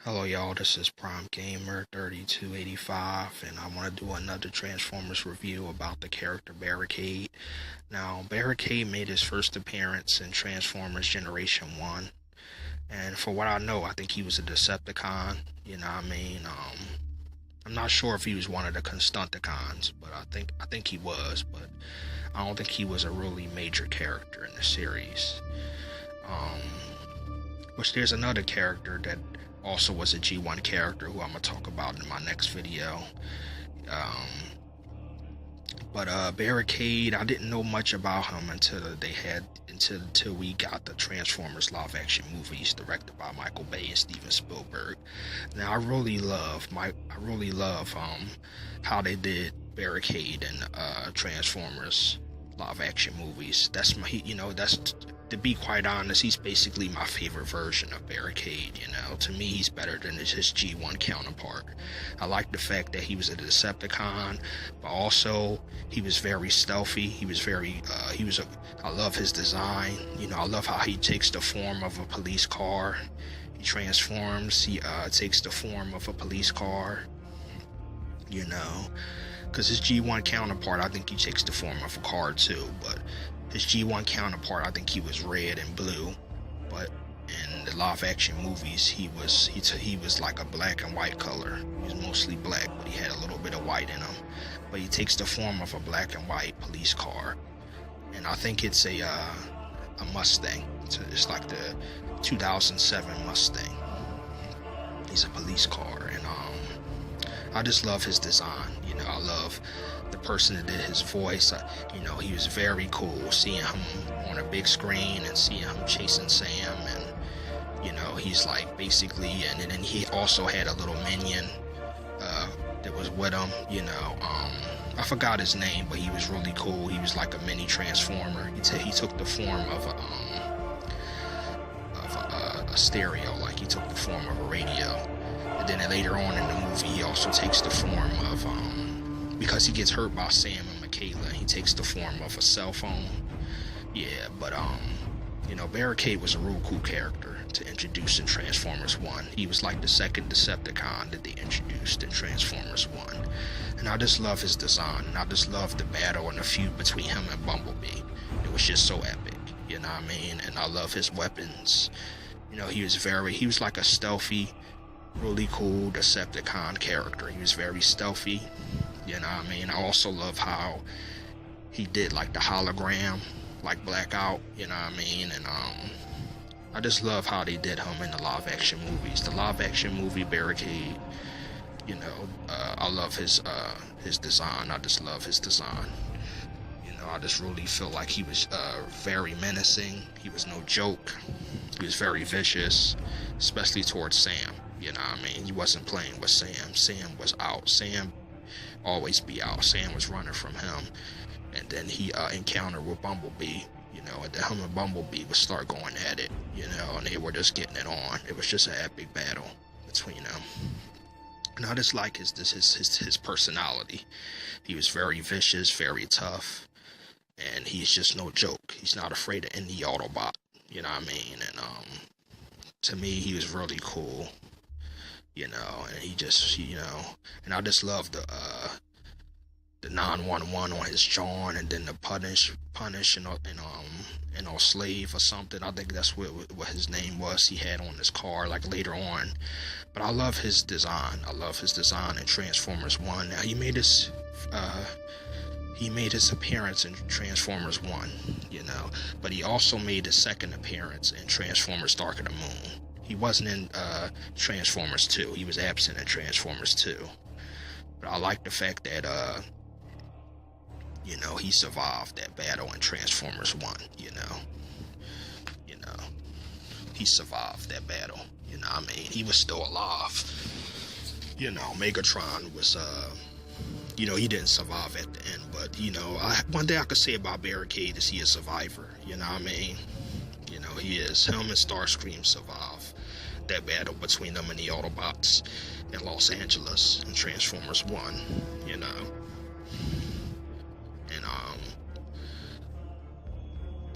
Hello y'all, this is Prime Gamer 3285 and I want to do another Transformers review about the character Barricade. Now, Barricade made his first appearance in Transformers Generation 1, and for what I know, I think he was a Decepticon, you know what I mean? I'm not sure if he was one of the Constunticons, but I think he was, but I don't think he was a really major character in the series. Um, which there's another character that also was a G1 character who I'm gonna talk about in my next video. Um, but Barricade, I didn't know much about him until we got the Transformers live action movies directed by Michael Bay and Steven Spielberg. Now I really love how they did Barricade in Transformers live action movies. That's to be quite honest, he's basically my favorite version of Barricade. To me, he's better than his G1 counterpart. I like the fact that he was a Decepticon, but also he was very stealthy. I love his design. I love how he takes the form of a police car. He transforms. He takes the form of a police car. Because his G1 counterpart, I think he takes the form of a car too, but his G1 counterpart, I think he was red and blue, but in the live action movies, he was like a black and white color. He was mostly black, but he had a little bit of white in him. But he takes the form of a black and white police car, and I think it's a Mustang. It's like the 2007 Mustang. He's a police car, and I just love his design. I love the person that did his voice. He was very cool seeing him on a big screen and seeing him chasing Sam, and he's like basically, and then he also had a little minion that was with him. I forgot his name, but he was really cool. He was like a mini transformer. He took the form of a stereo, like he took the form of a radio. And then later on in the movie, he also takes the form of, because he gets hurt by Sam and Michaela, he takes the form of a cell phone. Yeah, but, Barricade was a real cool character to introduce in Transformers 1. He was like the second Decepticon that they introduced in Transformers 1. And I just love his design, and I just love the battle and the feud between him and Bumblebee. It was just so epic, you know what I mean? And I love his weapons. He was like a stealthy, really cool Decepticon character. He was very stealthy, you know what I mean? I also love how he did like the hologram, like Blackout, you know what I mean? And I just love how they did him in the live action movies. The live action movie Barricade, I love his design. I just love his design. I just really feel like he was very menacing. He was no joke. He was very vicious, especially towards Sam. You know what I mean? He wasn't playing with Sam. Sam was out. Sam always be out. Sam was running from him. And then he encountered with Bumblebee, and then him and Bumblebee would start going at it, and they were just getting it on. It was just an epic battle between them. And I just like his personality. He was very vicious, very tough, and he's just no joke. He's not afraid of any Autobot, you know what I mean? And to me, he was really cool. And he just, and I just love the 911 on his jaw, and then the punish, and slave or something. I think that's what his name was. He had on his car, like later on. But I love his design. I love his design in Transformers 1. Now he made his appearance in Transformers 1, but he also made his second appearance in Transformers Dark of the Moon. He wasn't in Transformers 2. He was absent in Transformers 2. But I like the fact that, he survived that battle in Transformers 1, He survived that battle, I mean? He was still alive. Megatron was, he didn't survive at the end, but, one thing I could say about Barricade is he is a survivor, you know what I mean? He is. Him and Starscream survive that battle between them and the Autobots in Los Angeles in Transformers 1, And,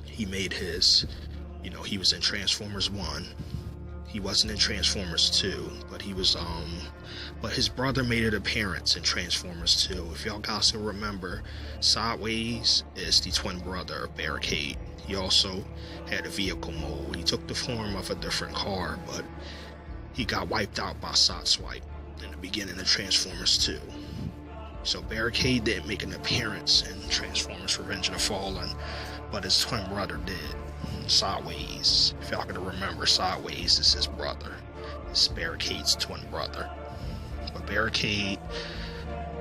he made his, he was in Transformers 1. He wasn't in Transformers 2, but he was but his brother made an appearance in Transformers 2. If y'all guys can remember, Sideways is the twin brother of Barricade. He also had a vehicle mode. He took the form of a different car, but he got wiped out by Sideswipe in the beginning of Transformers 2. So Barricade didn't make an appearance in Transformers Revenge of the Fallen, but his twin brother did. Sideways, if y'all can remember, Sideways is his brother. It's Barricade's twin brother. But Barricade,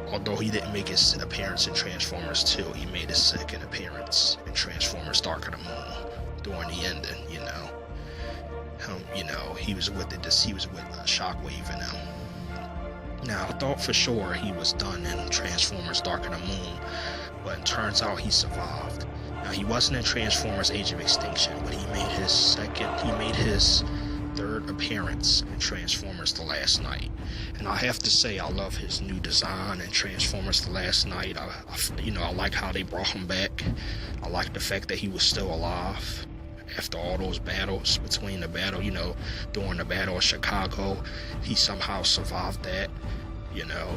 although he didn't make his appearance in Transformers 2, he made his second appearance in Transformers Dark of the Moon during the ending. He was with Shockwave and them. Now, I thought for sure he was done in Transformers Dark of the Moon, but it turns out he survived. Now, he wasn't in Transformers Age of Extinction, but he made his third appearance in Transformers The Last Night. And I have to say, I love his new design in Transformers The Last Night. I like how they brought him back. I like the fact that he was still alive after all those battles during the Battle of Chicago. He somehow survived that.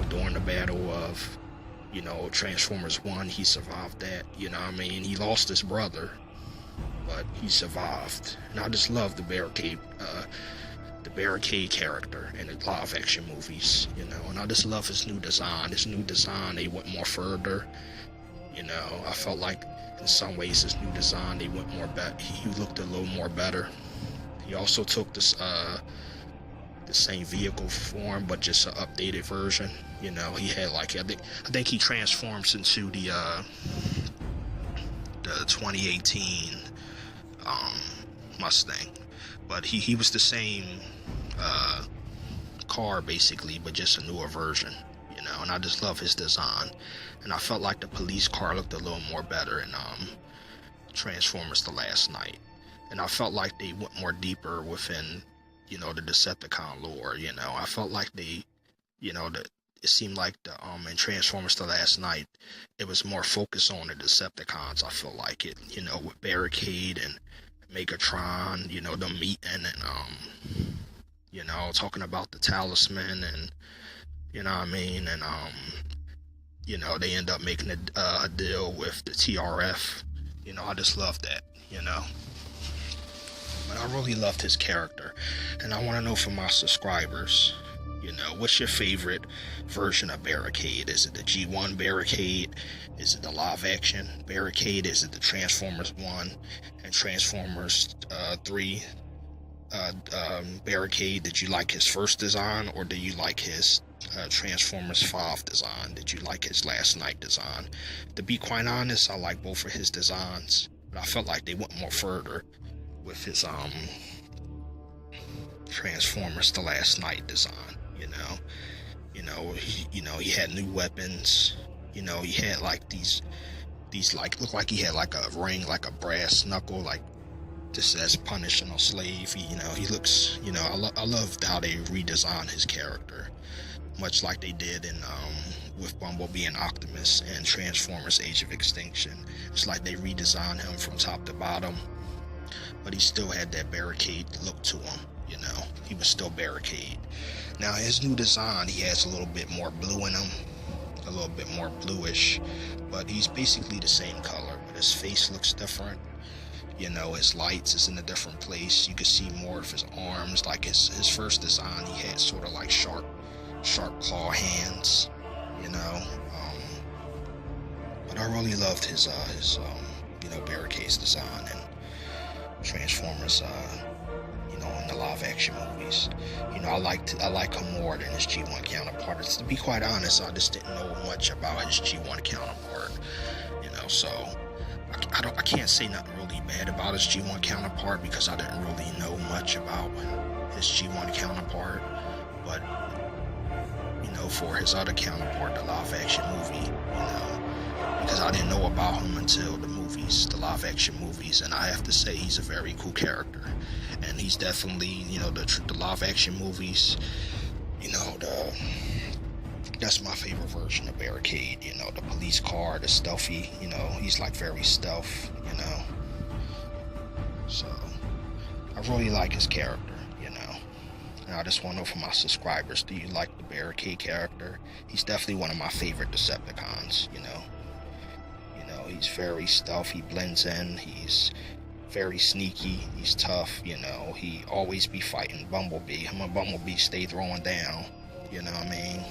During the battle of, Transformers 1, he survived that. He lost his brother, but he survived. And I just love the Barricade character in the live action movies, and I just love his new design. They went more further. I felt like in some ways his new design, they went more better. He looked a little more better. He also took this the same vehicle form, but just an updated version. He had I think he transforms into the 2018 Mustang, but he was the same car basically, but just a newer version. And I just love his design. And I felt like the police car looked a little more better in Transformers The Last Night. And I felt like they went more deeper within, the Decepticon lore. I felt like they, it seemed like in Transformers The Last Night, it was more focused on the Decepticons. I feel like it, with Barricade and Megatron, them meeting and, talking about the talisman and, and, they end up making a deal with the TRF. I just love that, But I really loved his character. And I want to know from my subscribers, what's your favorite version of Barricade? Is it the G1 Barricade? Is it the live action Barricade? Is it the Transformers 1 and Transformers 3 Barricade? Did you like his first design, or did you like his Transformers 5 design? Did you like his Last Night design? To be quite honest, I like both of his designs, but I felt like they went more further with his Transformers The Last Night design. He had new weapons. He had like these looked like he had like a ring, like a brass knuckle, like just as punishing a slave. He looks, I loved how they redesigned his character, much like they did in with Bumblebee and Optimus and Transformers Age of Extinction. It's like they redesigned him from top to bottom, but he still had that Barricade look to him. He was still Barricade. Now his new design, he has a little bit more blue in him, a little bit more bluish, but he's basically the same color, but his face looks different. His lights is in a different place. You can see more of his arms. Like his first design, he had sort of like sharp claw hands, but I really loved his Barricade's design and Transformers, in the live action movies. I like him more than his G1 counterpart. To be quite honest, I just didn't know much about his G1 counterpart, so I can't say nothing really bad about his G1 counterpart because I didn't really know much about his G1 counterpart. But for his other counterpart, the live action movie, because I didn't know about him until the live action movies, and I have to say he's a very cool character. And he's definitely, the live action movies, that's my favorite version of Barricade. The police car, the stealthy, he's like very stealth, So I really like his character, And I just want to know from my subscribers, do you like the Barricade character? He's definitely one of my favorite Decepticons, you know. He's very stealthy, he blends in, he's very sneaky, he's tough, you know. He always be fighting Bumblebee. Him and Bumblebee stay throwing down, you know what I mean?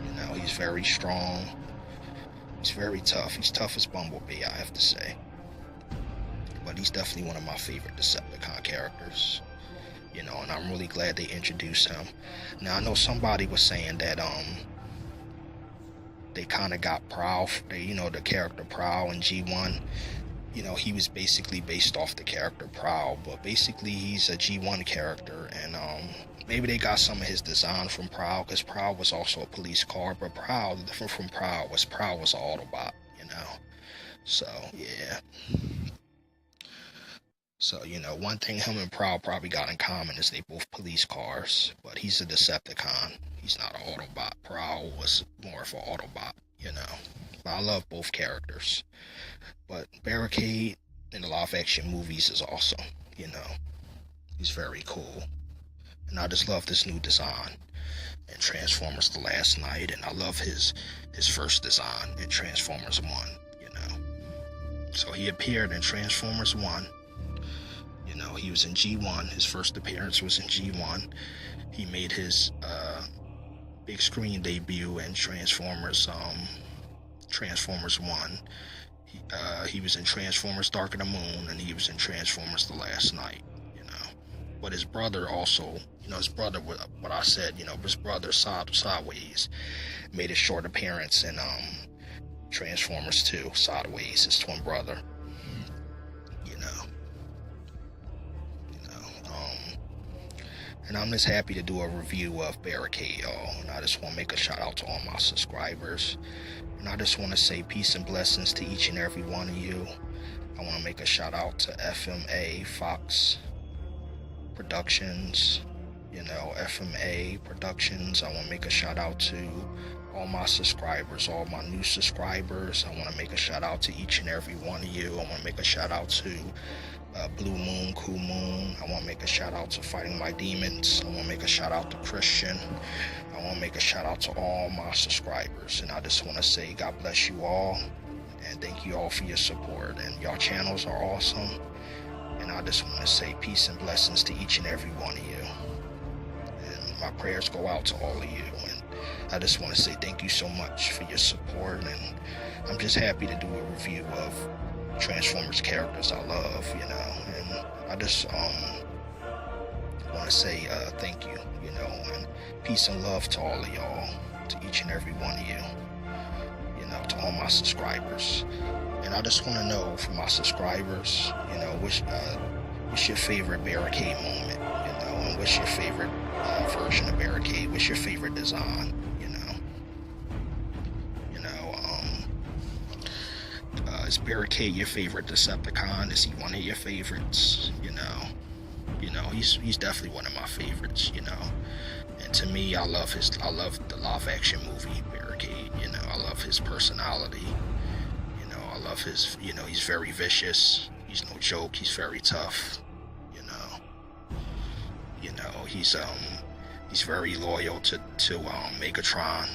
You know, he's very strong. He's very tough. He's tough as Bumblebee, I have to say. But he's definitely one of my favorite Decepticon characters. You know, and I'm really glad they introduced him. Now, I know somebody was saying that, they kind of got Prowl, the character Prowl in G1. You know, he was basically based off the character Prowl, but basically he's a G1 character, and maybe they got some of his design from Prowl, because Prowl was also a police car, but Prowl, different from Prowl was an Autobot, you know. So, yeah. So, you know, one thing him and Prowl probably got in common is they both police cars, but he's a Decepticon. He's not an Autobot. Prowl was more of an Autobot, you know. But I love both characters. But Barricade in the live-action movies is awesome, you know. He's very cool. And I just love this new design in Transformers The Last Night, and I love his first design in Transformers 1, you know. So he appeared in Transformers 1. You know, he was in G1. His first appearance was in G1. He made his big screen debut in Transformers 1. He was in Transformers Dark of the Moon, and he was in Transformers The Last Night, you know. But his brother also, you know, what I said, you know, his brother Sideways made a short appearance in Transformers 2, Sideways, his twin brother. And I'm just happy to do a review of Barricade, y'all. And I just want to make a shout out to all my subscribers. And I just want to say peace and blessings to each and every one of you. I want to make a shout out to FMA Fox Productions. You know, FMA Productions. I want to make a shout out to all my subscribers, all my new subscribers. I want to make a shout out to each and every one of you. I want to make a shout out to Blue Moon, Cool Moon. I want to make a shout out to Fighting My Demons. I want to make a shout out to Christian. I want to make a shout out to all my subscribers. And I just want to say God bless you all. And thank you all for your support. And y'all channels are awesome. And I just want to say peace and blessings to each and every one of you. And my prayers go out to all of you. And I just want to say thank you so much for your support. And I'm just happy to do a review of Transformers characters I love, you know, and I just want to say thank you, you know, and peace and love to all of y'all, to each and every one of you, you know, to all my subscribers. And I just want to know from my subscribers, you know, what's your favorite Barricade moment, you know, and what's your favorite version of Barricade, what's your favorite design, you know. Is Barricade your favorite Decepticon? Is he one of your favorites? You know, he's definitely one of my favorites. You know, and to me, I love the live-action movie Barricade. You know, I love his personality. You know, I love his. You know, he's very vicious. He's no joke. He's very tough. You know, he's very loyal to Megatron.